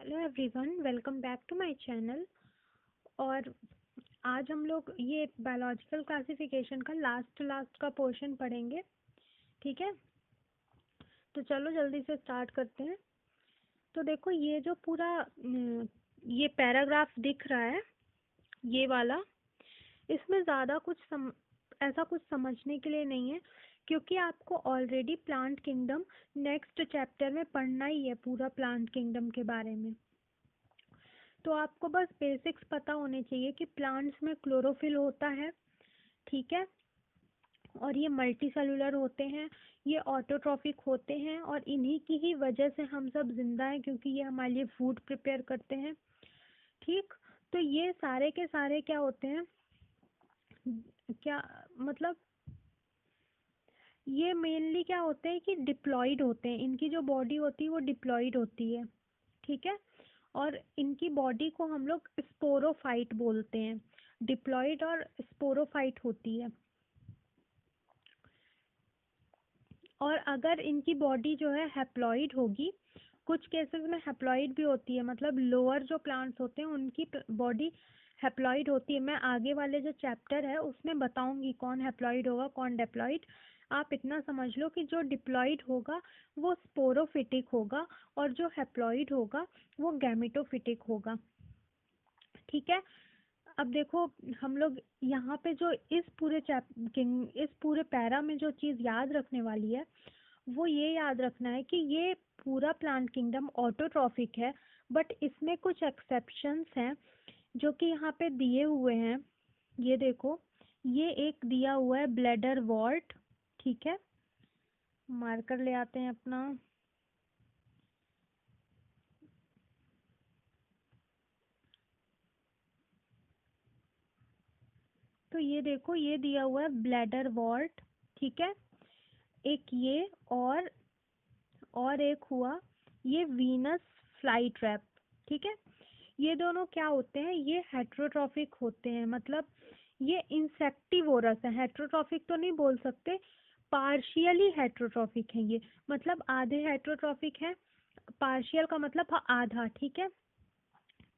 Hello everyone, welcome back to my channel. और आज हम लोग ये बायोलॉजिकल क्लासिफिकेशन का लास्ट का पोर्शन पढ़ेंगे। ठीक है, तो चलो जल्दी से स्टार्ट करते हैं। तो देखो, ये जो पूरा ये पैराग्राफ दिख रहा है, ये वाला, इसमें ज़्यादा ऐसा कुछ समझने के लिए नहीं है, क्योंकि आपको already plant kingdom next chapter में पढ़ना ही है, पूरा प्लांट किंगडम के बारे में। तो आपको बस बेसिक्स पता होने चाहिए कि प्लांट्स में क्लोरोफिल होता है, ठीक है, और ये मल्टी सेलुलर होते हैं, ये ऑटोट्रॉफिक होते हैं, और इन्हीं की ही वजह से हम सब जिंदा हैं, क्योंकि ये हमारे लिए फूड प्रिपेयर करते हैं। ठीक, तो ये सारे के सारे क्या होते हैं, क्या मतलब, ये मेनली क्या होते हैं कि डिप्लॉयड होते हैं, इनकी जो बॉडी होती है वो डिप्लॉयड होती है, ठीक है। और इनकी बॉडी को हम लोग स्पोरोफाइट बोलते हैं, डिप्लॉयड और स्पोरोफाइट होती है। और अगर इनकी बॉडी जो है हैप्लॉइड होगी, कुछ केसेस में हैप्लॉइड भी होती है, मतलब लोअर जो प्लांट्स होते हैं उनकी बॉडी हैप्लॉइड होती है। मैं आगे वाले जो चैप्टर है उसमें बताऊंगी कौन हैप्लॉइड होगा कौन डिप्लॉइड। आप इतना समझ लो कि जो डिप्लॉइड होगा वो स्पोरोफिटिक होगा, और जो हैप्लॉइड होगा वो गैमेटोफिटिक होगा, ठीक है। अब देखो, हम लोग यहाँ पे जो इस पूरे पैरा में जो चीज़ याद रखने वाली है, वो ये याद रखना है कि ये पूरा प्लांट किंगडम ऑटोट्रॉफिक है, बट इसमें कुछ एक्सेप्शंस हैं जो कि यहाँ पे दिए हुए हैं। ये देखो, ये एक दिया हुआ है ब्लैडर वॉर्ट, ठीक है। मार्कर ले आते हैं अपना। तो ये देखो, ये दिया हुआ है ब्लैडर वॉर्ट, ठीक है। एक ये, और एक हुआ ये वीनस फ्लाई ट्रैप, ठीक है। ये दोनों क्या होते हैं, ये हेट्रोट्रॉफिक होते हैं, मतलब ये इंसेक्टिवोरस है। हेट्रोट्रॉफिक तो नहीं बोल सकते, पार्शियली हेट्रोट्रॉफिक है ये, मतलब आधे हेट्रोट्रॉफिक है। पार्शियल का मतलब आधा, ठीक है।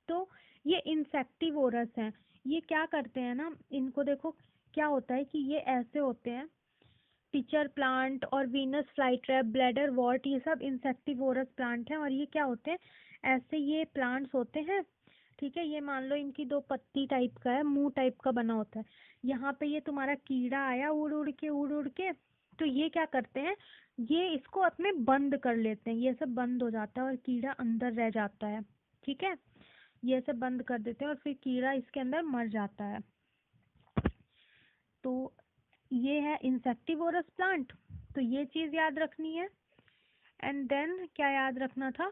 तो ये इंसेक्टिवोरस हैं। ये क्या करते हैं ना, इनको देखो क्या होता है कि ये ऐसे होते हैं, पिचर प्लांट और वीनस फ्लाईट्रैप, ब्लैडर वॉर्ट, ये सब इंसेक्टिवोरस प्लांट हैं। और ये क्या होते हैं, ऐसे ये प्लांट्स होते हैं, ठीक है। ये मान लो इनकी दो पत्ती टाइप का है, मुंह टाइप का बना होता है। यहाँ पे ये तुम्हारा कीड़ा आया उड़ उड़ के, तो ये क्या करते हैं, ये इसको अपने बंद कर लेते हैं, ये सब बंद हो जाता है और कीड़ा अंदर रह जाता है, ठीक है। ये सब बंद कर देते हैं और फिर कीड़ा इसके अंदर मर जाता है। तो ये है इंसेक्टिवोरस प्लांट, तो ये चीज़ याद रखनी है। एंड देन क्या याद रखना था,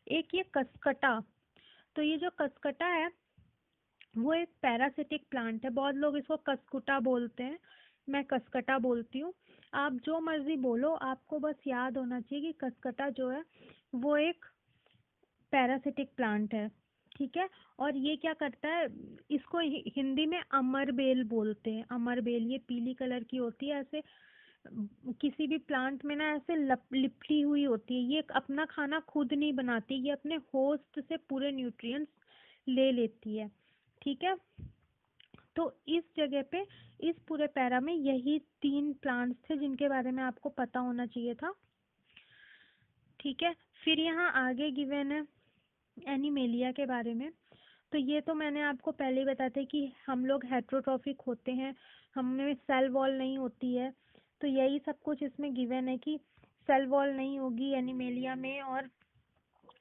एक ये कसकटा। तो ये जो कसकटा है वो एक पैरासिटिक प्लांट है, बहुत लोग इसको कसकुटा बोलते हैं, मैं कसकटा बोलती हूँ। आप जो मर्जी बोलो, आपको बस याद होना चाहिए कि कसकटा जो है वो एक पैरासिटिक प्लांट है, ठीक है। और ये क्या करता है, इसको हिंदी में अमरबेल बोलते हैं। अमरबेल ये पीली कलर की होती है, ऐसे किसी भी प्लांट में ना ऐसे लिपटी हुई होती है। ये अपना खाना खुद नहीं बनाती, ये अपने होस्ट से पूरे न्यूट्रिएंट्स ले लेती है, ठीक है। तो इस जगह पे, इस पूरे पैरा में यही 3 प्लांट्स थे जिनके बारे में आपको पता होना चाहिए था, ठीक है। फिर यहाँ आगे गिवन है एनिमेलिया के बारे में। तो ये तो मैंने आपको पहले ही बताया था कि हम लोग हेट्रोट्रॉफिक होते हैं, हमें सेल वॉल नहीं होती है। तो यही सब कुछ इसमें गिवन है कि सेल वॉल नहीं होगी एनिमेलिया में, और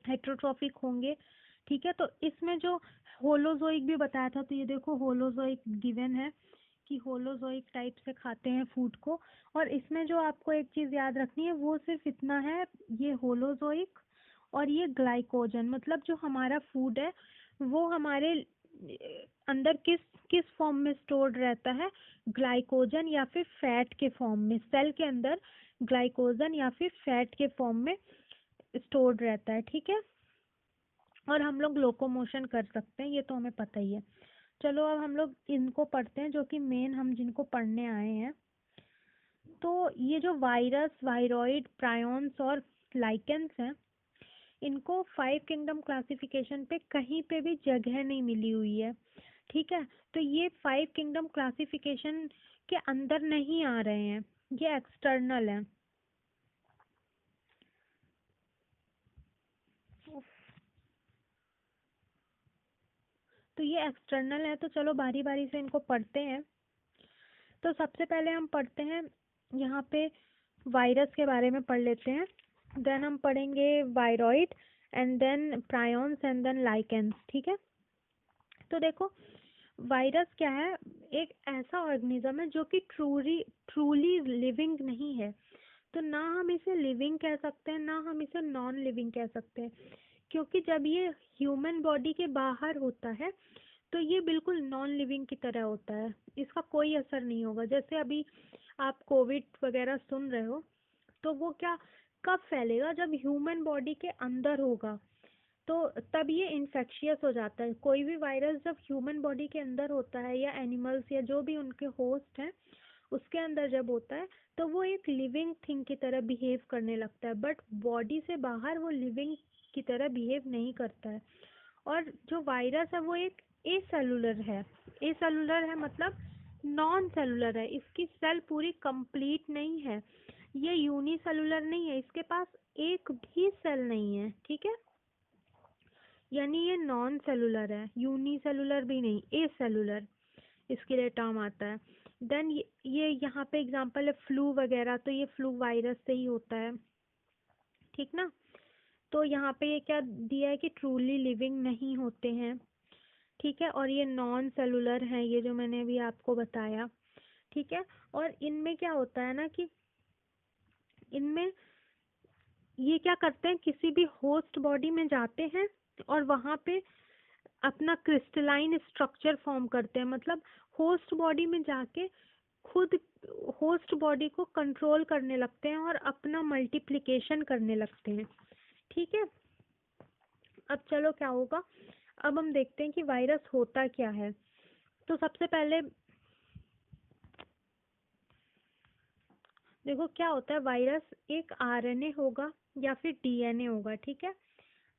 हेट्रोट्रॉफिक होंगे, ठीक है। तो इसमें जो होलोजोइक भी बताया था, तो ये देखो होलोजोइक गिवन है कि होलोजोइक टाइप से खाते हैं फूड को। और इसमें जो आपको एक चीज़ याद रखनी है वो सिर्फ इतना है, ये होलोजोइक और ये ग्लाइकोजन, मतलब जो हमारा फूड है वो हमारे अंदर किस किस फॉर्म में स्टोर्ड रहता है, ग्लाइकोजन या फिर फैट के फॉर्म में। सेल के अंदर ग्लाइकोजन या फिर फैट के फॉर्म में स्टोर्ड रहता है, ठीक है। और हम लोग लोकोमोशन कर सकते हैं, ये तो हमें पता ही है। चलो अब हम लोग इनको पढ़ते हैं, जो कि मेन हम जिनको पढ़ने आए हैं। तो ये जो वायरस, वायरॉइड, प्रायोन्स और लाइकेंस हैं, इनको 5 किंगडम क्लासिफिकेशन पे कहीं पे भी जगह नहीं मिली हुई है, ठीक है। तो ये 5 किंगडम क्लासिफिकेशन के अंदर नहीं आ रहे हैं, ये एक्सटर्नल है। तो ये एक्सटर्नल है, तो चलो बारी बारी से इनको पढ़ते हैं। तो सबसे पहले हम पढ़ते हैं यहाँ पे वायरस के बारे में पढ़ लेते हैं, देन हम पढ़ेंगे viroid and then prions and then lichens, ठीक है। तो देखो वायरस क्या है, एक ऐसा ऑर्गेनिज्म है जो कि ट्रूली लिविंग नहीं है। तो ना हम इसे लिविंग कह सकते हैं, ना हम इसे नॉन लिविंग कह सकते हैं, क्योंकि जब ये ह्यूमन बॉडी के बाहर होता है तो ये बिल्कुल नॉन लिविंग की तरह होता है, इसका कोई असर नहीं होगा। जैसे अभी आप कोविड वगैरह सुन रहे हो, तो वो क्या कब फैलेगा, जब ह्यूमन बॉडी के अंदर होगा, तो तब ये इन्फेक्शियस हो जाता है। कोई भी वायरस जब ह्यूमन बॉडी के अंदर होता है, या एनिमल्स या जो भी उनके होस्ट हैं उसके अंदर जब होता है, तो वो एक लिविंग थिंग की तरह बिहेव करने लगता है, बट बॉडी से बाहर वो लिविंग की तरह बिहेव नहीं करता है। और जो वायरस है वो एक एसेलुलर है। एसेलुलर है मतलब नॉन सेलुलर है, इसकी सेल पूरी कंप्लीट नहीं है, ये यूनिसेलुलर नहीं है, इसके पास एक भी सेल नहीं है, ठीक है। यानी ये नॉन सेलुलर है, यूनिसेलुलर भी नहीं, एसेलुलर इसके लिए टर्म आता है। देन ये यहाँ पे एग्जांपल है फ्लू वगैरह, तो ये फ्लू वायरस से ही होता है, ठीक ना। तो यहाँ पे ये क्या दिया है कि ट्रूली लिविंग नहीं होते हैं, ठीक है, और ये नॉन सेलुलर है, ये जो मैंने अभी आपको बताया, ठीक है। और इनमें क्या होता है ना कि इनमें ये क्या करते हैं, किसी भी होस्ट बॉडी में जाते हैं और वहाँ पे अपना क्रिस्टलाइन स्ट्रक्चर फॉर्म करते हैं, मतलब होस्ट बॉडी में जाके खुद होस्ट बॉडी को कंट्रोल करने लगते हैं और अपना मल्टीप्लिकेशन करने लगते हैं, ठीक है। अब चलो क्या होगा, अब हम देखते हैं कि वायरस होता क्या है। तो सबसे पहले देखो क्या होता है, वायरस एक आरएनए होगा या फिर डीएनए होगा, ठीक है।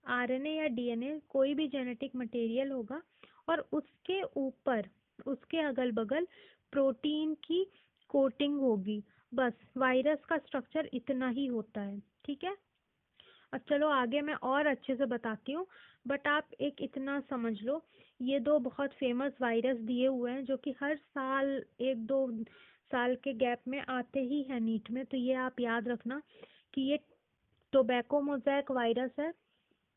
आरएनए या डीएनए कोई भी जेनेटिक मटेरियल होगा, और उसके ऊपर उसके अगल बगल प्रोटीन की कोटिंग होगी, बस वायरस का स्ट्रक्चर इतना ही होता है, ठीक है। अब चलो आगे मैं और अच्छे से बताती हूँ, बट आप एक इतना समझ लो, ये दो बहुत फेमस वायरस दिए हुए हैं जो कि हर साल 1-2 साल के गैप में आते ही हैं नीट में, तो ये आप याद रखना कि ये टोबैको मोज़ैक वायरस है,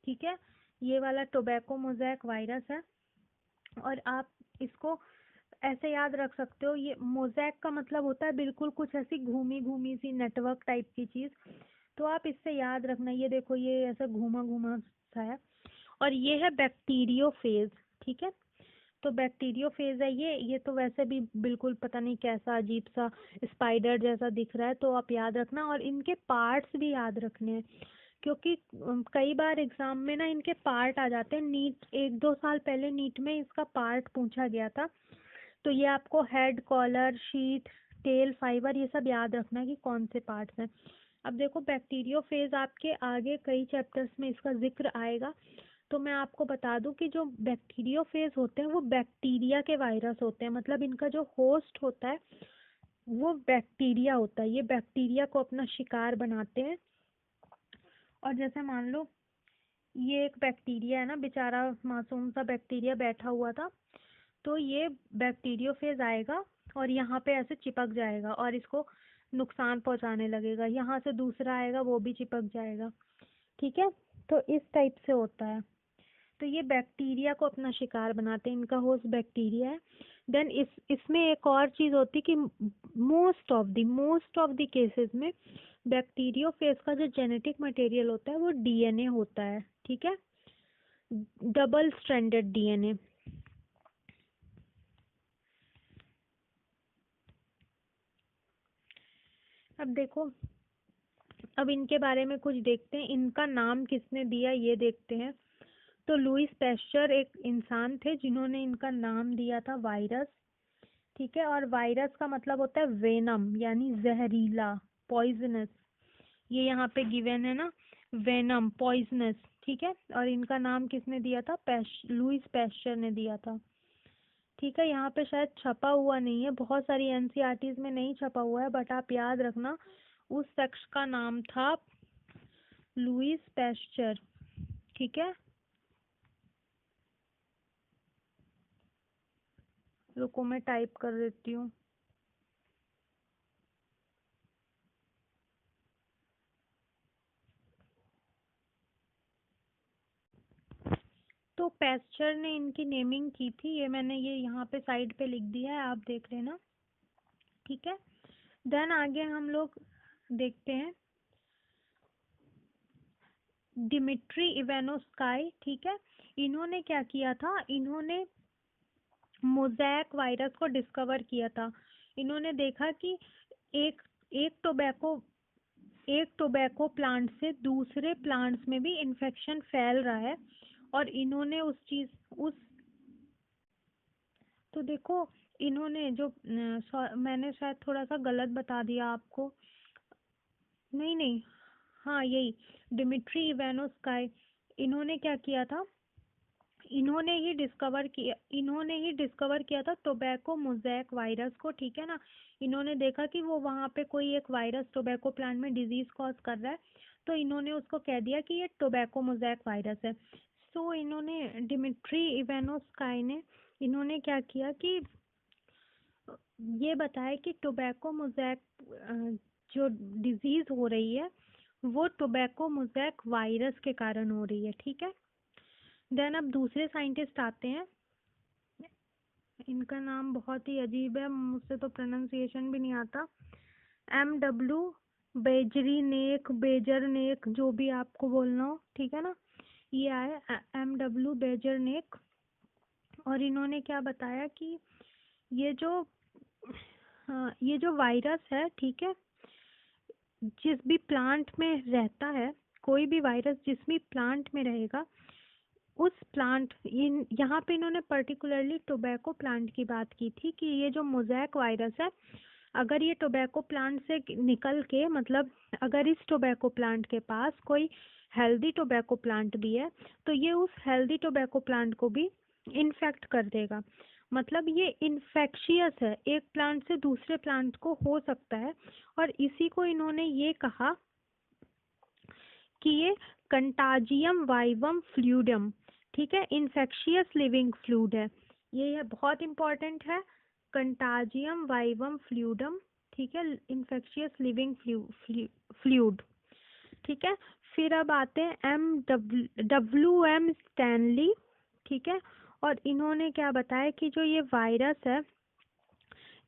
ठीक है। ये वाला टोबैको मोज़ैक वायरस है, और आप इसको ऐसे याद रख सकते हो, ये मोज़ैक का मतलब होता है बिल्कुल कुछ ऐसी घूमी घूमी सी नेटवर्क टाइप की चीज़, तो आप इससे याद रखना, ये देखो ये ऐसा घूमा घूमा सा है, और ये है बैक्टीरियोफेज, ठीक है। तो बैक्टीरियोफेज है ये तो वैसे भी बिल्कुल पता नहीं कैसा अजीब सा स्पाइडर जैसा दिख रहा है, तो आप याद रखना, और इनके पार्ट्स भी याद रखने हैं, क्योंकि कई बार एग्जाम में ना इनके पार्ट आ जाते हैं। नीट 1-2 साल पहले नीट में इसका पार्ट पूछा गया था, तो ये आपको head, collar, sheath, tail, fibre, ये सब याद रखना है कि कौन से पार्ट्स हैं। अब देखो बैक्टीरियोफेज आपके आगे कई चैप्टर्स में इसका जिक्र आएगा, तो मैं आपको बता दूं कि जो बैक्टीरियोफेज होते हैं वो बैक्टीरिया के वायरस होते हैं, मतलब इनका जो होस्ट होता है वो बैक्टीरिया होता है, ये बैक्टीरिया को अपना शिकार बनाते हैं। और जैसे मान लो ये एक बैक्टीरिया है ना, बेचारा मासूम सा बैक्टीरिया बैठा हुआ था, तो ये बैक्टीरियोफेज आएगा और यहाँ पे ऐसे चिपक जाएगा और इसको नुकसान पहुंचाने लगेगा, यहाँ से दूसरा आएगा वो भी चिपक जाएगा, ठीक है। तो इस टाइप से होता है, तो ये बैक्टीरिया को अपना शिकार बनाते हैं, इनका होस्ट बैक्टीरिया है। देन इसमें एक और चीज़ होती है कि मोस्ट ऑफ द केसेस में बैक्टीरियोफेज का जो जेनेटिक मटेरियल होता है वो डीएनए होता है, ठीक है, डबल स्ट्रैंडेड डीएनए। अब देखो, अब इनके बारे में कुछ देखते हैं, इनका नाम किसने दिया ये देखते हैं। तो लुईस पैस्चर एक इंसान थे जिन्होंने इनका नाम दिया था वायरस, ठीक है। और वायरस का मतलब होता है वेनम, यानी जहरीला, पॉइजनस, ये यहाँ पे गिवन है ना, वेनम, पॉइजनस, ठीक है, और इनका नाम किसने दिया था? लुईस पैस्चर ने दिया था। ठीक है, यहाँ पे शायद छपा हुआ नहीं है, बहुत सारी एनसीईआरटीज में नहीं छपा हुआ है, बट आप याद रखना उस शख्स का नाम था लुईस पैस्चर। ठीक है, रुको मैं टाइप कर देती हूँ। तो पैस्चर ने इनकी नेमिंग की थी, ये मैंने ये यहाँ पे साइड पे लिख दिया है, आप देख लेना। ठीक है, देन आगे हम लोग देखते हैं डिमिट्री इवानोस्काई। ठीक है, इन्होंने क्या किया था? इन्होंने मोज़ैक वायरस को डिस्कवर किया था। इन्होंने देखा कि एक एक टोबैको एक टोबैको प्लांट से दूसरे प्लांट्स में भी इन्फेक्शन फैल रहा है, और इन्होंने उस तो देखो, इन्होंने जो मैंने शायद थोड़ा सा गलत बता दिया आपको। नहीं नहीं, हाँ यही डिमिट्री इवानोस्काई। इन्होंने क्या किया था? इन्होंने ही डिस्कवर किया था टोबैको मोज़ैक वायरस को। ठीक है ना, इन्होंने देखा कि वो वहाँ पे कोई एक वायरस टोबैको प्लांट में डिजीज कॉज कर रहा है, तो इन्होंने उसको कह दिया कि ये टोबैको मोज़ैक वायरस है। सो इन्होंने डिमिट्री इवानोस्काई ने इन्होंने क्या किया कि ये बताया कि टोबैको मोज़ैक जो डिजीज हो रही है वो टोबैको मोज़ैक वायरस के कारण हो रही है। ठीक है, देन अब दूसरे साइंटिस्ट आते हैं। इनका नाम बहुत ही अजीब है, मुझसे तो प्रोनाउंसिएशन भी नहीं आता। MW बेजरनेक, जो भी आपको बोलना हो। ठीक है ना, ये आए MW बेजरनेक, और इन्होंने क्या बताया कि ये जो ये जो वायरस है, ठीक है, जिस भी प्लांट में रहता है, कोई भी वायरस जिस भी प्लांट में रहेगा, उस प्लांट यहाँ पे इन्होंने पर्टिकुलरली टोबैको प्लांट की बात की थी कि ये जो मोज़ैक वायरस है, अगर ये टोबैको प्लांट से निकल के, मतलब अगर इस टोबैको प्लांट के पास कोई हेल्दी टोबैको प्लांट भी है, तो ये उस हेल्दी टोबैको प्लांट को भी इन्फेक्ट कर देगा। मतलब ये इन्फेक्शियस है, एक प्लांट से दूसरे प्लांट को हो सकता है, और इसी को इन्होंने ये कहा कि ये कंटाजियम वाइवम फ्लूइडम, ठीक है, इन्फेक्शियस लिविंग फ्लूइड है। ये बहुत इंपॉर्टेंट है, कंटाजियम वाइवम फ्लूइडम। ठीक है, इन्फेक्शियस लिविंग फ्लूइड। ठीक है, फिर अब आते हैं WM स्टैनली। ठीक है, और इन्होंने क्या बताया कि जो ये वायरस है,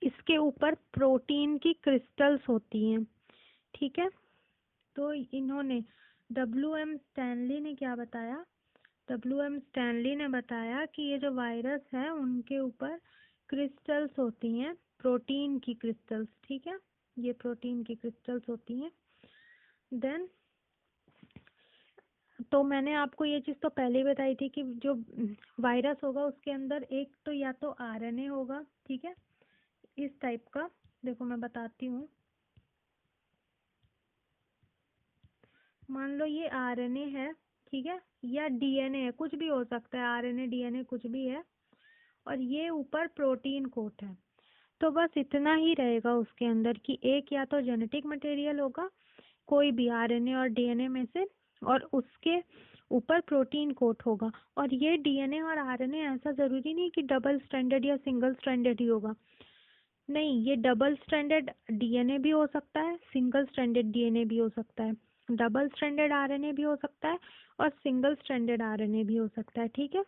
इसके ऊपर प्रोटीन की क्रिस्टल्स होती हैं। ठीक है, तो इन्होंने WM स्टैनली ने क्या बताया? WM स्टैनली ने बताया कि ये जो वायरस है उनके ऊपर क्रिस्टल्स होती हैं, प्रोटीन की क्रिस्टल्स। ठीक है, ये प्रोटीन की क्रिस्टल्स होती हैं। देन तो मैंने आपको ये चीज़ तो पहले ही बताई थी कि जो वायरस होगा उसके अंदर एक तो या तो RNA होगा, ठीक है, इस टाइप का। देखो मैं बताती हूँ, मान लो ये RNA है, ठीक है, या DNA है, कुछ भी हो सकता है, RNA DNA कुछ भी है, और ये ऊपर प्रोटीन कोट है। तो बस इतना ही रहेगा उसके अंदर कि एक या तो जेनेटिक मटेरियल होगा कोई भी RNA और DNA में से, और उसके ऊपर प्रोटीन कोट होगा। और ये DNA और RNA ऐसा ज़रूरी नहीं कि डबल स्ट्रैंडेड या सिंगल स्ट्रैंडेड ही होगा, नहीं, ये डबल स्ट्रैंडेड DNA भी हो सकता है, सिंगल स्ट्रैंडेड DNA भी हो सकता है, डबल स्ट्रैंडेड RNA भी हो सकता है, और सिंगल स्ट्रैंडेड RNA भी हो सकता है। ठीक है,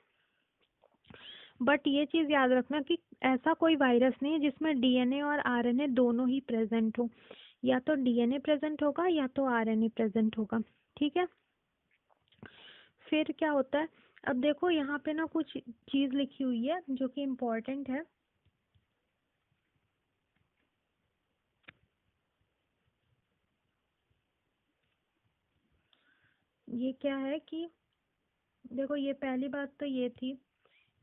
बट ये चीज़ याद रखना कि ऐसा कोई वायरस नहीं है जिसमें DNA और RNA दोनों ही प्रेजेंट हो, या तो DNA प्रेजेंट होगा या तो RNA प्रेजेंट होगा। ठीक है, फिर क्या होता है? अब देखो यहाँ पे ना कुछ चीज़ लिखी हुई है जो कि इम्पोर्टेंट है। ये क्या है कि देखो, ये पहली बात तो ये थी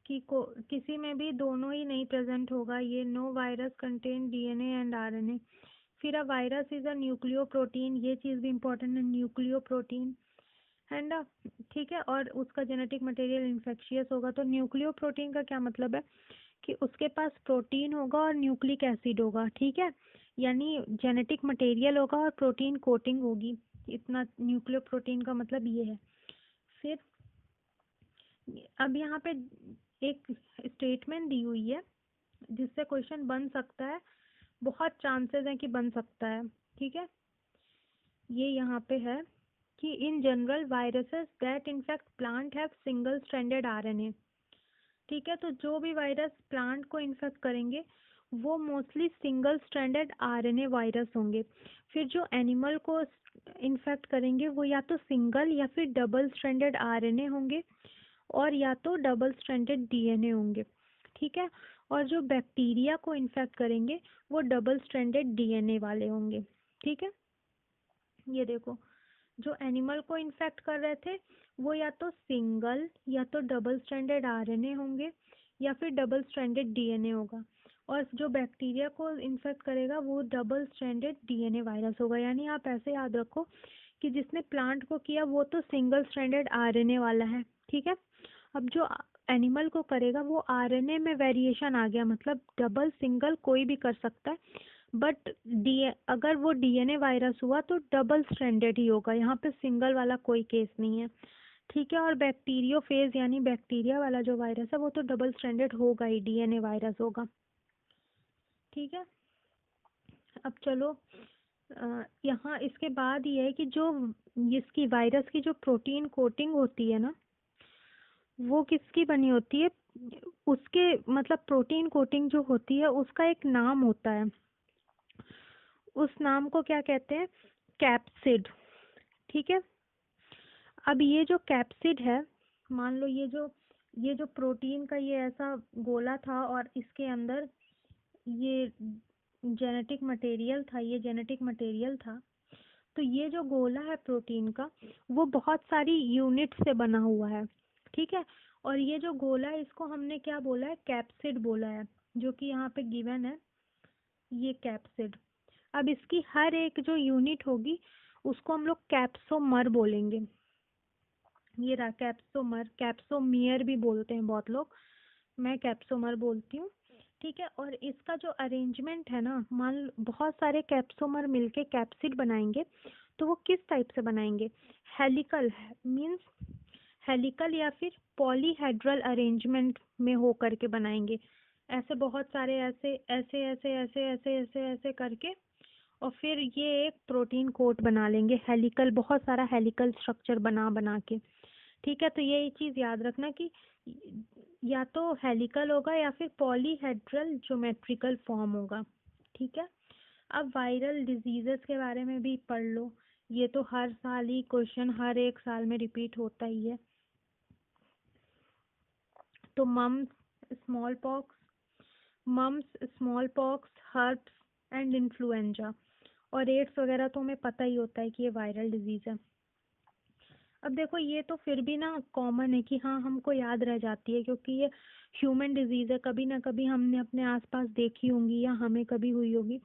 कि किसी में भी दोनों ही नहीं प्रेजेंट होगा, ये no virus contain DNA and RNA। फिर a virus is a nucleoprotein, ये चीज़ भी इम्पोर्टेंट है, न्यूक्लियो प्रोटीन। है ना। ठीक है, और उसका जेनेटिक मटेरियल इन्फेक्शियस होगा। तो न्यूक्लियो प्रोटीन का क्या मतलब है कि उसके पास प्रोटीन होगा और न्यूक्लिक एसिड होगा। ठीक है, यानी जेनेटिक मटेरियल होगा और प्रोटीन कोटिंग होगी। इतना न्यूक्लियो प्रोटीन का मतलब ये है। फिर अब यहाँ पे एक स्टेटमेंट दी हुई है जिससे क्वेश्चन बन सकता है, बहुत चांसेस हैं कि बन सकता है। ठीक है, ये यहाँ पे है कि in general viruses that infect plant have single stranded RNA. ठीक है, तो जो भी वायरस प्लांट को इन्फेक्ट करेंगे वो mostly single stranded RNA virus होंगे। फिर जो एनिमल को इन्फेक्ट करेंगे वो या तो सिंगल या फिर डबल स्ट्रैंडेड आरएनए होंगे और या तो डबल स्ट्रैंडेड डीएनए होंगे। ठीक है, और जो बैक्टीरिया को इन्फेक्ट करेंगे वो डबल स्ट्रैंडेड डीएनए वाले होंगे। ठीक है, ये देखो, जो एनिमल को इन्फेक्ट कर रहे थे वो या तो सिंगल या तो डबल स्ट्रैंडेड आरएनए होंगे या फिर डबल स्ट्रैंडेड डीएनए होगा। और जो बैक्टीरिया को इन्फेक्ट करेगा वो डबल स्ट्रैंडेड डीएनए वायरस होगा। यानी आप ऐसे याद रखो कि जिसने प्लांट को किया वो तो सिंगल स्ट्रैंडेड आरएनए वाला है। ठीक है, अब जो एनिमल को करेगा वो आरएनए में वेरिएशन आ गया, मतलब डबल सिंगल कोई भी कर सकता है, बट डी अगर वो डीएनए वायरस हुआ तो डबल स्ट्रैंडेड ही होगा, यहाँ पे सिंगल वाला कोई केस नहीं है। ठीक है, और बैक्टीरियोफेज यानी बैक्टीरिया वाला जो वायरस है वो तो डबल स्ट्रैंडेड होगा ही, डीएनए वायरस होगा। ठीक है, अब चलो यहाँ इसके बाद ये है कि जो इसकी वायरस की जो प्रोटीन कोटिंग होती है ना वो किसकी बनी होती है, उसके मतलब प्रोटीन कोटिंग जो होती है उसका एक नाम होता है, उस नाम को क्या कहते हैं, कैप्सिड। ठीक है, अब ये जो कैप्सिड है, मान लो ये जो प्रोटीन का ये ऐसा गोला था और इसके अंदर ये जेनेटिक मटेरियल था, ये जेनेटिक मटेरियल था। तो ये जो गोला है प्रोटीन का वो बहुत सारी यूनिट से बना हुआ है। ठीक है, और ये जो गोला है इसको हमने क्या बोला है, कैप्सिड बोला है, जो कि यहाँ पे गिवन है, ये कैप्सिड। अब इसकी हर एक जो यूनिट होगी उसको हम लोग कैप्सोमर बोलेंगे। ये रहा कैप्सोमर, कैप्सोमियर भी बोलते हैं बहुत लोग, मैं कैप्सोमर बोलती हूँ। ठीक है, और इसका जो अरेंजमेंट है ना, मान लो बहुत सारे कैप्सोमर मिलके कैप्सिड बनाएंगे, तो वो किस टाइप से बनाएंगे, हेलिकल मींस हेलिकल या फिर पॉलीहेड्रल अरेंजमेंट में हो करके बनाएंगे। ऐसे बहुत सारे ऐसे ऐसे ऐसे ऐसे ऐसे ऐसे ऐसे करके, और फिर ये एक प्रोटीन कोट बना लेंगे, हेलिकल, बहुत सारा हेलिकल स्ट्रक्चर बना बना के। ठीक है, तो ये चीज़ याद रखना कि या तो हेलिकल होगा या फिर पॉलीहेड्रल ज्योमेट्रिकल फॉर्म होगा। ठीक है, अब वायरल डिजीजेस के बारे में भी पढ़ लो, ये तो हर साल ही क्वेश्चन हर एक साल में रिपीट होता ही है। तो mumps small pox, herpes and influenza और एड्स वगैरह तो हमें पता ही होता है कि ये वायरल डिजीज है। अब देखो ये तो फिर भी ना कॉमन है कि हाँ हमको याद रह जाती है, क्योंकि ये ह्यूमन डिजीज है, कभी ना कभी हमने अपने आसपास देखी होंगी या हमें कभी हुई होगी,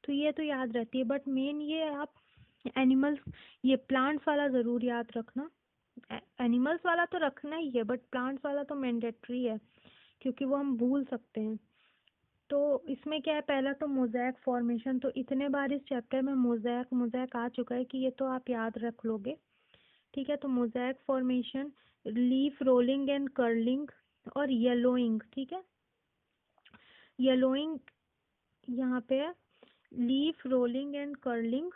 तो ये तो याद रहती है। बट मेन ये आप एनिमल्स, ये प्लांट्स वाला ज़रूर याद रखना। एनिमल्स वाला तो रखना ही है बट प्लांट्स वाला तो मैंडेटरी है, क्योंकि वो हम भूल सकते हैं। तो इसमें क्या है, पहला तो मोज़ेक फॉर्मेशन, तो इतने बार इस चैप्टर में मोज़ेक मोज़ेक आ चुका है कि ये तो आप याद रख लोगे। ठीक है, तो mosaic formation, leaf rolling and curling और येलोइंग। ठीक है, येलोइंग यहाँ पे है, leaf rolling and curling,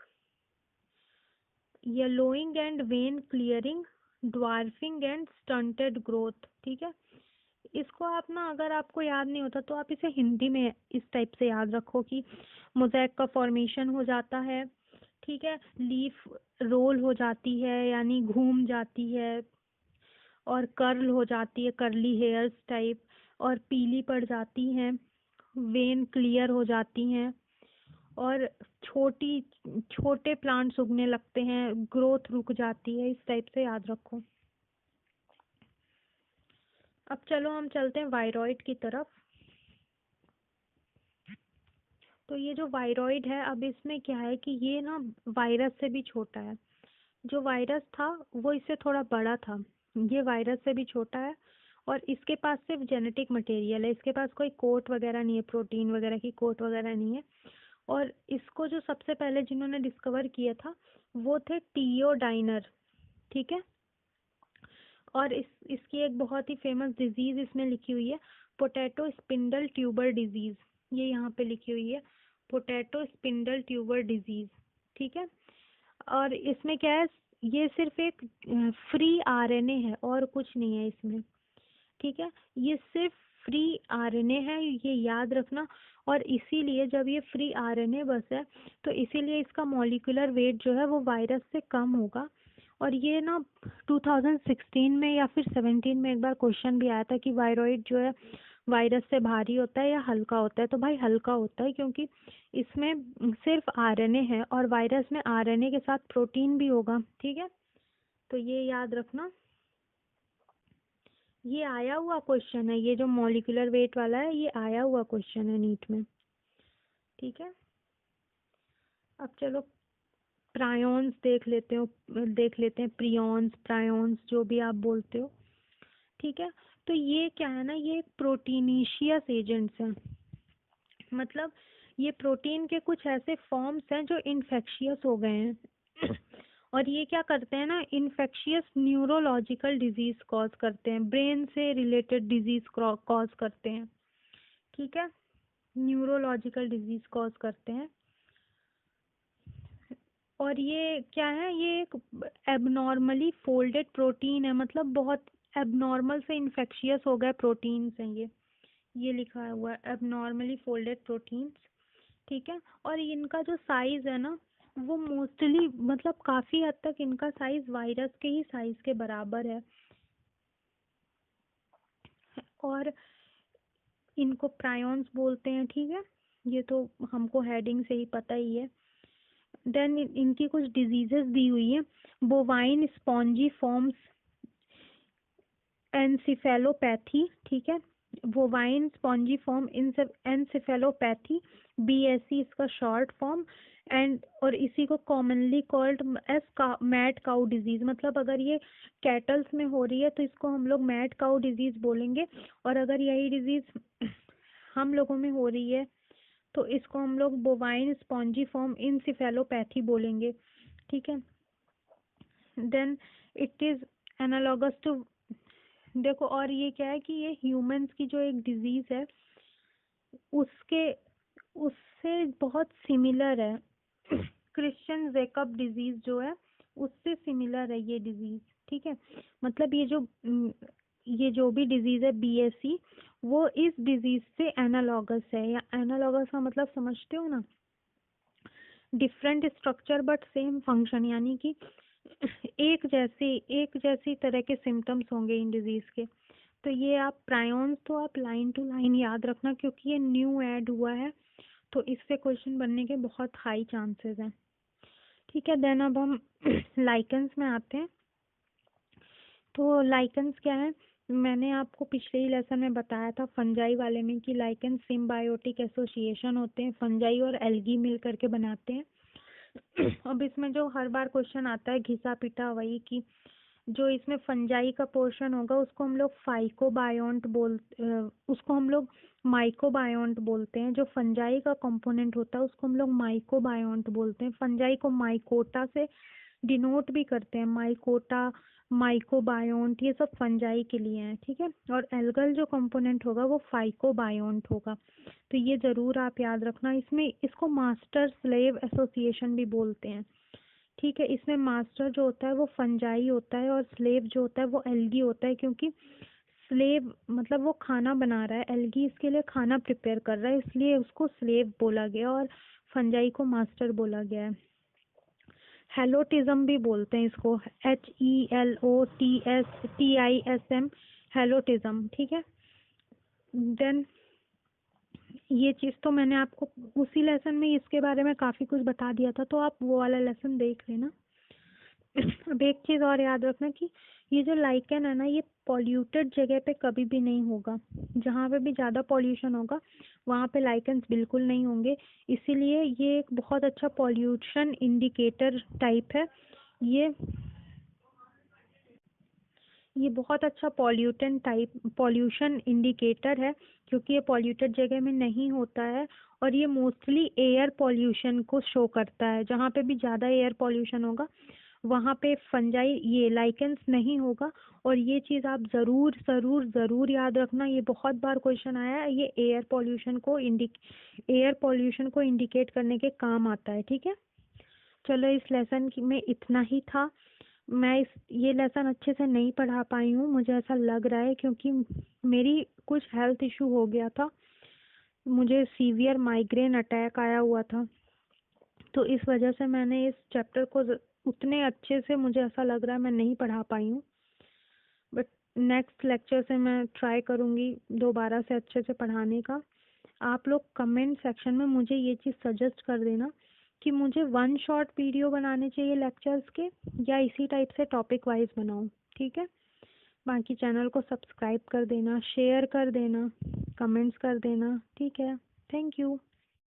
yellowing and when clearing, dwarfing and stunted growth. ठीक है, इसको आप ना, अगर आपको याद नहीं होता तो आप इसे हिंदी में इस टाइप से याद रखो कि मोज़ेक का फॉर्मेशन हो जाता है। ठीक है, लीफ रोल हो जाती है यानी घूम जाती है, और कर्ल हो जाती है, कर्ली हेयर्स टाइप, और पीली पड़ जाती हैं, वेन क्लियर हो जाती हैं, और छोटी छोटे प्लांट्स उगने लगते हैं, ग्रोथ रुक जाती है, इस टाइप से याद रखो। अब चलो हम चलते हैं वायरॉइड की तरफ। तो ये जो वायरॉइड है, अब इसमें क्या है कि ये ना वायरस से भी छोटा है। जो वायरस था वो इससे थोड़ा बड़ा था, ये वायरस से भी छोटा है, और इसके पास सिर्फ जेनेटिक मटेरियल है, इसके पास कोई कोट वगैरह नहीं है, प्रोटीन वगैरह की कोट वगैरह नहीं है। और इसको जो सबसे पहले जिन्होंने डिस्कवर किया था वो थे टियोडाइनर, ठीक है। और इसकी एक बहुत ही फेमस डिजीज इसमें लिखी हुई है, पोटैटो स्पिंडल ट्यूबर डिजीज, ये यहाँ पे लिखी हुई है, पोटैटो स्पिंडल ट्यूबर डिजीज, ठीक है। और इसमें क्या है, ये सिर्फ एक फ्री आरएनए है और कुछ नहीं है इसमें, ठीक है। ये सिर्फ फ्री आरएनए है, ये याद रखना। और इसीलिए जब ये फ्री आरएनए बस है तो इसीलिए इसका मॉलिक्यूलर वेट जो है वो वायरस से कम होगा। और ये ना 2016 में या फिर 17 में एक बार क्वेश्चन भी आया था कि वायरॉइड जो है वायरस से भारी होता है या हल्का होता है, तो भाई हल्का होता है, क्योंकि इसमें सिर्फ आरएनए है और वायरस में आरएनए के साथ प्रोटीन भी होगा, ठीक है। तो ये याद रखना, ये आया हुआ क्वेश्चन है, ये जो मॉलिक्यूलर वेट वाला है ये आया हुआ क्वेश्चन है नीट में, ठीक है। अब चलो प्रायोन्स देख लेते हैं, प्रियॉन्स प्रायोन्स जो भी आप बोलते हो, ठीक है। तो ये क्या है ना, ये प्रोटीनीशियस एजेंट्स हैं, मतलब ये प्रोटीन के कुछ ऐसे फॉर्म्स हैं जो इन्फेक्शियस हो गए हैं और ये क्या करते हैं ना, इन्फेक्शियस न्यूरोलॉजिकल डिजीज कॉज करते हैं, ब्रेन से रिलेटेड डिजीज कॉज करते हैं, ठीक है, न्यूरोलॉजिकल डिजीज कॉज करते हैं। और ये क्या है, ये एक एबनॉर्मली फोल्डेड प्रोटीन है, मतलब बहुत एबनॉर्मल से इन्फेक्शियस हो गए प्रोटीन्स हैं ये लिखा हुआ है एबनॉर्मली फोल्डेड प्रोटीन्स, ठीक है। और इनका जो साइज है ना वो मोस्टली मतलब काफी हद तक इनका साइज वायरस के ही साइज के बराबर है, और इनको प्रायोन्स बोलते हैं, ठीक है। ये तो हमको हेडिंग से ही पता ही है। देन इनकी कुछ डिजीजेस दी हुई है, बोवाइन स्पॉन्जी फॉर्म्स एनसिफेलोपैथी, ठीक है, bovine spongiform encephalopathy, BSC इसका शॉर्ट फॉर्म, एंड और इसी को commonly called as mad cow disease, मतलब अगर ये कैटल्स में हो रही है तो इसको हम लोग मैड काउ डिजीज बोलेंगे, और अगर यही डिजीज हम लोगों में हो रही है तो इसको हम लोग बोवाइन स्पॉन्जी फॉर्म इंसिफेलोपैथी बोलेंगे, ठीक है। Then it is analogous to, देखो और ये क्या है कि ये ह्यूमंस की जो एक डिजीज है उसके उससे बहुत सिमिलर है क्रिश्चियन जेकब डिजीज जो है उससे सिमिलर है ये डिजीज, ठीक है। मतलब ये जो भी डिजीज है बीएससी वो इस डिजीज से एनालॉगस है, या एनालॉगस का मतलब समझते हो ना, different structure but same function, यानी कि एक जैसी तरह के सिम्टम्स होंगे इन डिजीज के। तो ये आप प्रायोन्स तो आप लाइन टू लाइन याद रखना, क्योंकि ये न्यू ऐड हुआ है तो इससे क्वेश्चन बनने के बहुत हाई चांसेस हैं, ठीक है। देन अब हम लाइकेंस में आते हैं। तो लाइकेंस क्या है, मैंने आपको पिछले ही लेसन में बताया था फंजाई वाले में कि लाइकेन सिम्बायोटिक एसोसिएशन होते हैं, फंजाई और एल्गी मिल करके बनाते हैं अब इसमें जो हर बार क्वेश्चन आता है घिसा पिटा वही कि जो इसमें फंजाई का पोर्शन होगा उसको हम लोग उसको हम लोग माइकोबायोन्ट बोलते हैं, जो फंजाई का कंपोनेंट होता है उसको हम लोग माइकोबायोन्ट बोलते हैं। फंजाई को माइकोटा से डिनोट भी करते हैं, माइकोटा माइकोबायोन्ट, ये सब फंजाई के लिए हैं, ठीक है। और एल्गल जो कंपोनेंट होगा वो फाइकोबायोन्ट होगा, तो ये जरूर आप याद रखना। इसमें इसको मास्टर स्लेव एसोसिएशन भी बोलते हैं, ठीक है। इसमें मास्टर जो होता है वो फंजाई होता है और स्लेव जो होता है वो एल्गी होता है, क्योंकि स्लेव मतलब वो खाना बना रहा है, एल्गी इसके लिए खाना प्रिपेयर कर रहा है, इसलिए उसको स्लेव बोला गया और फंजाई को मास्टर बोला गया है। हेलोटिज्म भी बोलते हैं इसको, HELOTSTISM, हेलोटिज्म, ठीक है। देन ये चीज़ तो मैंने आपको उसी लेसन में इसके बारे में काफ़ी कुछ बता दिया था, तो आप वो वाला लेसन देख लेना अब एक चीज़ और याद रखना कि ये जो लाइकेन है ना ये पॉल्यूटेड जगह पे कभी भी नहीं होगा, जहाँ पे भी ज़्यादा पॉल्यूशन होगा वहाँ पे लाइकेन्स बिल्कुल नहीं होंगे, इसीलिए ये एक बहुत अच्छा पॉल्यूशन इंडिकेटर टाइप है, ये ये बहुत अच्छा पॉल्यूशन इंडिकेटर है, क्योंकि ये पॉल्यूटेड जगह में नहीं होता है। और ये मोस्टली एयर पॉल्यूशन को शो करता है। जहाँ पे भी ज़्यादा एयर पॉल्यूशन होगा वहाँ पे फंजाई ये लाइकेंस नहीं होगा। और ये चीज़ आप ज़रूर ज़रूर ज़रूर याद रखना, ये बहुत बार क्वेश्चन आया है। ये एयर पॉल्यूशन को इंडिकेट करने के काम आता है। ठीक है, चलो इस लेसन में इतना ही था। मैं ये लेसन अच्छे से नहीं पढ़ा पाई हूँ, मुझे ऐसा लग रहा है, क्योंकि मेरी कुछ हेल्थ इशू हो गया था। मुझे सीवियर माइग्रेन अटैक आया हुआ था, तो इस वजह से मैंने इस चैप्टर को उतने अच्छे से, मुझे ऐसा लग रहा है, मैं नहीं पढ़ा पाई हूँ। बट नेक्स्ट लेक्चर से मैं ट्राई करूँगी दोबारा से अच्छे से पढ़ाने का। आप लोग कमेंट सेक्शन में मुझे ये चीज़ सजेस्ट कर देना कि मुझे वन शॉट वीडियो बनाने चाहिए लेक्चर्स के, या इसी टाइप से टॉपिक वाइज बनाऊँ। ठीक है, बाकी चैनल को सब्सक्राइब कर देना, शेयर कर देना, कमेंट्स कर देना। ठीक है, थैंक यू।